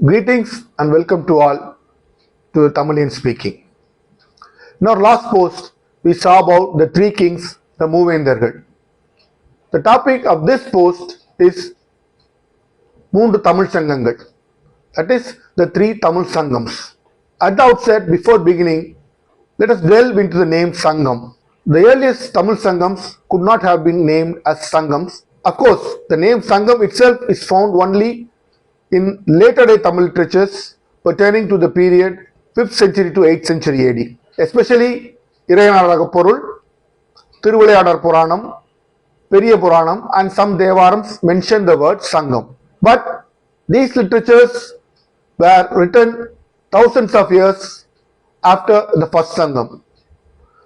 Greetings and welcome to all to the Tamilian speaking. In our last post, we saw about the three kings, the Moovendargal. The topic of this post is Moondu Thamizh Sangamgal, that is the three Tamil Sangams. At the outset, before beginning, let us delve into the name Sangam. The earliest Tamil Sangams could not have been named as Sangams. Of course, the name Sangam itself is found only in later day Tamil literatures pertaining to the period 5th century to 8th century AD, especially Irayanaraga Porul, Thiruvilayadar Puranam, Periya Puranam, and some Devarams mention the word Sangam. But these literatures were written thousands of years after the first Sangam.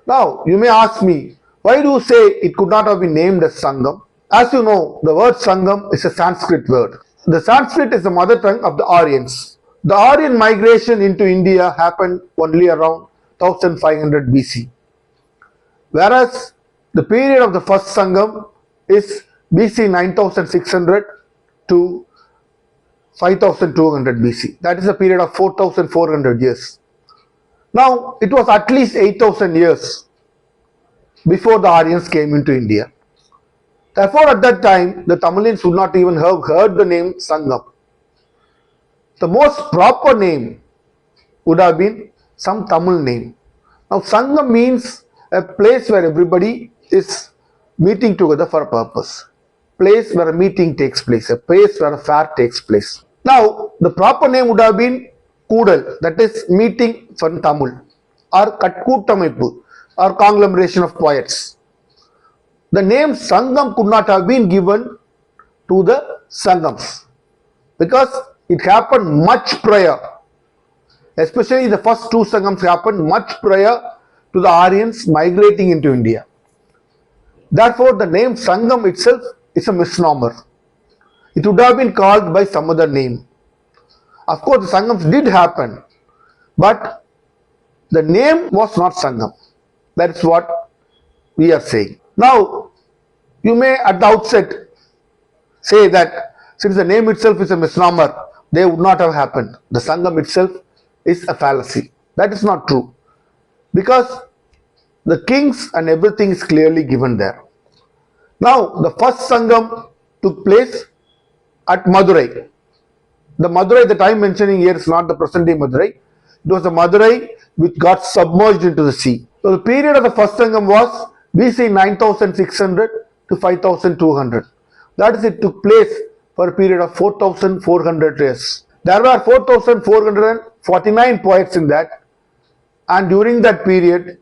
Now, you may ask me, why do you say it could not have been named as Sangam? As you know, the word Sangam is a Sanskrit word. The Sanskrit is the mother tongue of the Aryans. The Aryan migration into India happened only around 1500 BC. Whereas the period of the first Sangam is BC 9600 to 5200 BC. That is a period of 4400 years. Now, it was at least 8000 years before the Aryans came into India. Therefore, at that time, the Tamilians would not even have heard the name Sangam. The most proper name would have been some Tamil name. Now, Sangam means a place where everybody is meeting together for a purpose. Place where a meeting takes place, a place where a fair takes place. Now, the proper name would have been Kudal, that is meeting for Tamil, or Katkootamaipu, or conglomeration of poets. The name Sangam could not have been given to the Sangams because it happened much prior. Especially the first two Sangams happened much prior to the Aryans migrating into India. Therefore, the name Sangam itself is a misnomer. It would have been called by some other name. Of course, the Sangams did happen, but the name was not Sangam. That's what we are saying. Now, you may at the outset say that since the name itself is a misnomer, they would not have happened. The Sangam itself is a fallacy. That is not true. Because the kings and everything is clearly given there. Now, the first Sangam took place at Madurai. The Madurai that I am mentioning here is not the present day Madurai. It was a Madurai which got submerged into the sea. So, the period of the first Sangam was BC 9600 to 5200. That is, it took place for a period of 4400 years. There were 4449 poets in that, and during that period,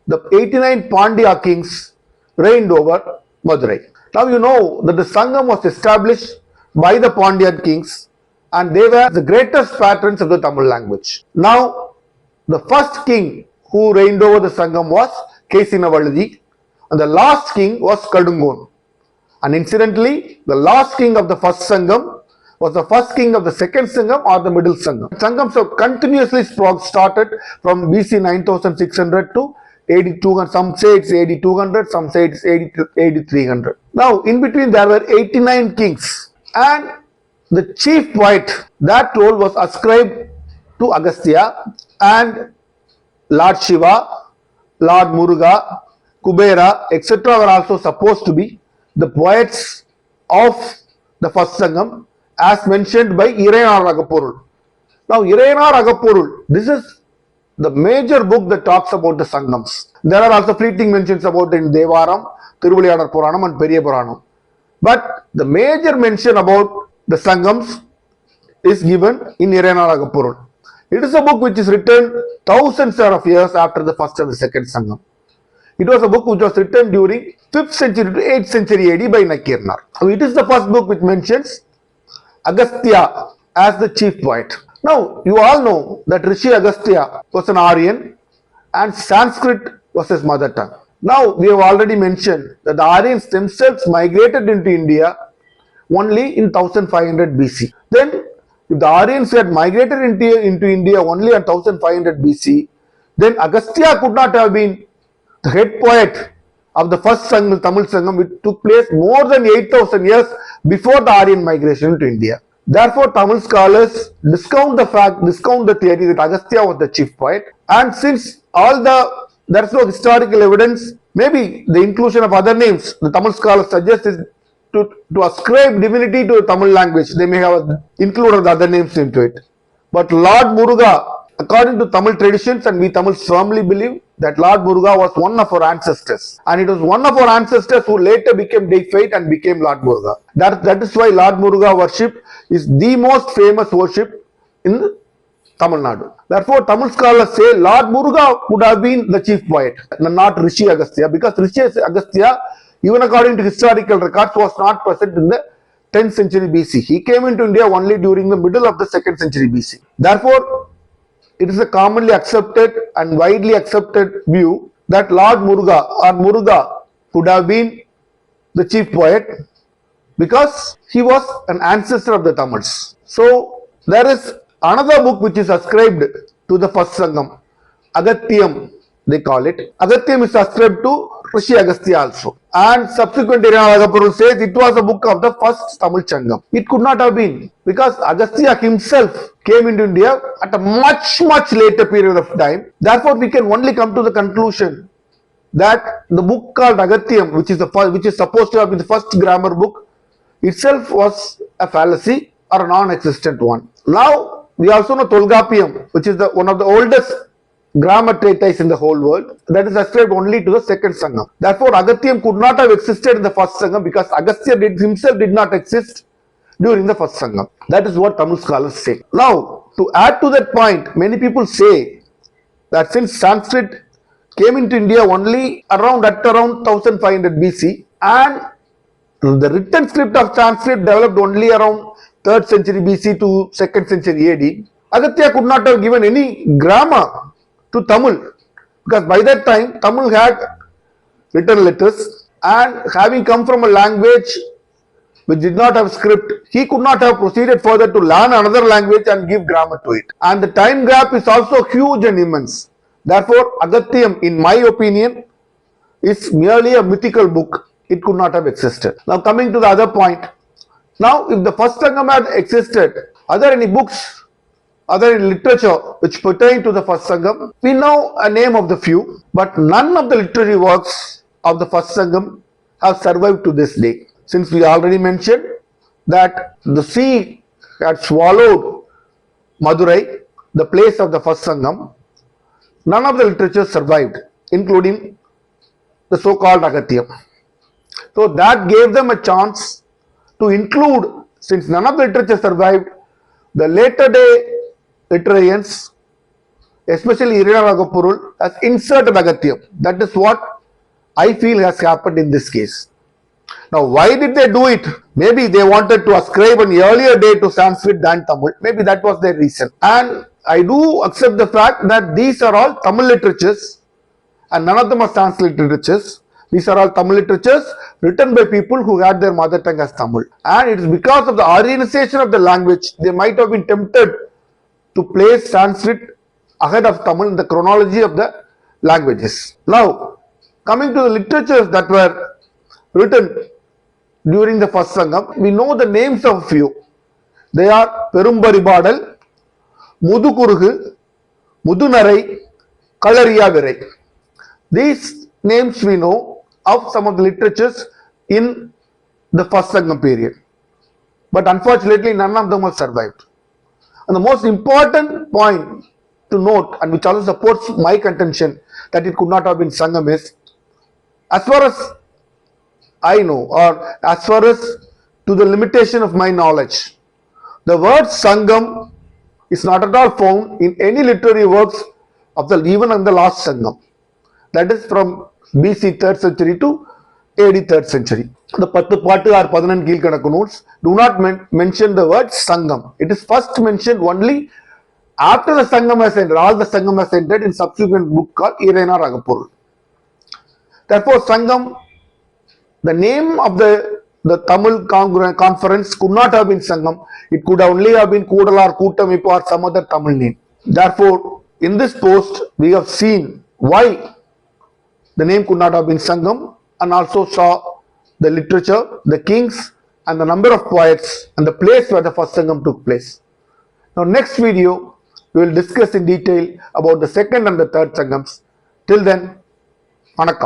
the 89 Pandya kings reigned over Madurai. Now you know that the Sangam was established by the Pandyan kings, and they were the greatest patrons of the Tamil language. Now, the first king who reigned over the Sangam was Kesinavaladi, and the last king was Kadungon. And incidentally, the last king of the first Sangam was the first king of the second Sangam or the middle Sangam. Sangams have continuously started from BC 9600 to AD 200. Some say it's AD 200, some say it's AD 300. Now, in between there were 89 kings, and the chief poet, that role was ascribed to Agastya, and Lord Shiva, Lord Muruga, Kubera, etc. were also supposed to be the poets of the first Sangam as mentioned by Irayanaraga Porul. Now, Irayanaraga Porul, this is the major book that talks about the Sangams. There are also fleeting mentions about it in Devaram, Thiruvilayadar Puranam and Periya Puranam. But the major mention about the Sangams is given in Irayanaraga Porul. It is a book which is written thousands of years after the first and the second Sangam. It was a book which was written during 5th century to 8th century AD by Nakirnar. So it is the first book which mentions Agastya as the chief poet. Now, you all know that Rishi Agastya was an Aryan and Sanskrit was his mother tongue. Now, we have already mentioned that the Aryans themselves migrated into India only in 1500 BC. Then, if the Aryans had migrated into India only in 1500 BC, then Agastya could not have been the head poet of the first Tamil Sangam, which took place more than 8000 years before the Aryan migration to India. Therefore, Tamil scholars discount the theory that Agastya was the chief poet. And since there is no historical evidence, maybe the inclusion of other names, the Tamil scholars suggest is to ascribe divinity to the Tamil language. They may have included the other names into it. But Lord Muruga, according to Tamil traditions, and we Tamils firmly believe that Lord Muruga was one of our ancestors. And it was one of our ancestors who later became deified and became Lord Muruga. That is why Lord Muruga worship is the most famous worship in Tamil Nadu. Therefore, Tamil scholars say Lord Muruga would have been the chief poet, not Rishi Agastya, because Rishi Agastya, even according to historical records, was not present in the 10th century BC. He came into India only during the middle of the 2nd century BC. Therefore, it is a commonly accepted and widely accepted view that Lord Muruga or Muruga could have been the chief poet because he was an ancestor of the Tamils. So, there is another book which is ascribed to the first Sangam, Agatyam, they call it. Agatyam is ascribed to Rishi Agastya also. And subsequent Iranagapurul says it was a book of the first Tamil Sangam. It could not have been because Agastya himself came into India at a much later period of time. Therefore, we can only come to the conclusion that the book called Agatyam, which is supposed to have been the first grammar book, itself was a fallacy or a non-existent one. Now, we also know Tolgapiyam, which is one of the oldest grammar treatise in the whole world, that is ascribed only to the second Sangam. Therefore, Agatyam could not have existed in the first Sangam because Agastya himself did not exist during the first Sangam. That is what Tamil scholars say. Now, to add to that point, many people say that since Sanskrit came into India only around 1500 BC and the written script of Sanskrit developed only around 3rd century BC to 2nd century AD, Agastya could not have given any grammar to Tamil because by that time Tamil had written letters and having come from a language which did not have script, he could not have proceeded further to learn another language and give grammar to it. And the time gap is also huge and immense. Therefore, Agatyam, in my opinion, is merely a mythical book. It could not have existed. Now coming to the other point. Now, if the first Sangam had existed, are there any books, are there any literature which pertain to the first Sangam? We know a name of the few, but none of the literary works of the first Sangam have survived to this day. Since we already mentioned that the sea had swallowed Madurai, the place of the first Sangam, none of the literature survived, including the so-called Agatyam. So that gave them a chance to include, since none of the literature survived, the later day literarians, especially Iranagapurul, has inserted Agatyam. That is what I feel has happened in this case. Now, why did they do it? Maybe they wanted to ascribe an earlier day to Sanskrit than Tamil. Maybe that was their reason. And I do accept the fact that these are all Tamil literatures and none of them are Sanskrit literatures. These are all Tamil literatures written by people who had their mother tongue as Tamil. And it is because of the Aryanization of the language, they might have been tempted to place Sanskrit ahead of Tamil in the chronology of the languages. Now, coming to the literatures that were written during the first Sangam, we know the names of a few. They are Perumbaribadal, Mudukurugu, Mudunarai, Kalariya Virai. These names we know of some of the literatures in the first Sangam period. But unfortunately, none of them have survived. And the most important point to note, and which also supports my contention that it could not have been Sangam, is as far as I know, or as far as to the limitation of my knowledge, the word Sangam is not at all found in any literary works of even in the last Sangam. That is from BC 3rd century to AD 3rd century. The Pattu Pattu or Padanan Keelkadakku notes do not mention the word Sangam. It is first mentioned only after the Sangam has ended. All the Sangam has ended in subsequent book called Iranagapurul. Therefore, Sangam, the name of the Tamil conference could not have been Sangam. It could only have been Kudal or Kutamipu or some other Tamil name. Therefore, in this post, we have seen why the name could not have been Sangam and also saw the literature, the kings and the number of poets and the place where the first Sangam took place. Now next video we will discuss in detail about the second and the third Sangams. Till then, Vanakkam.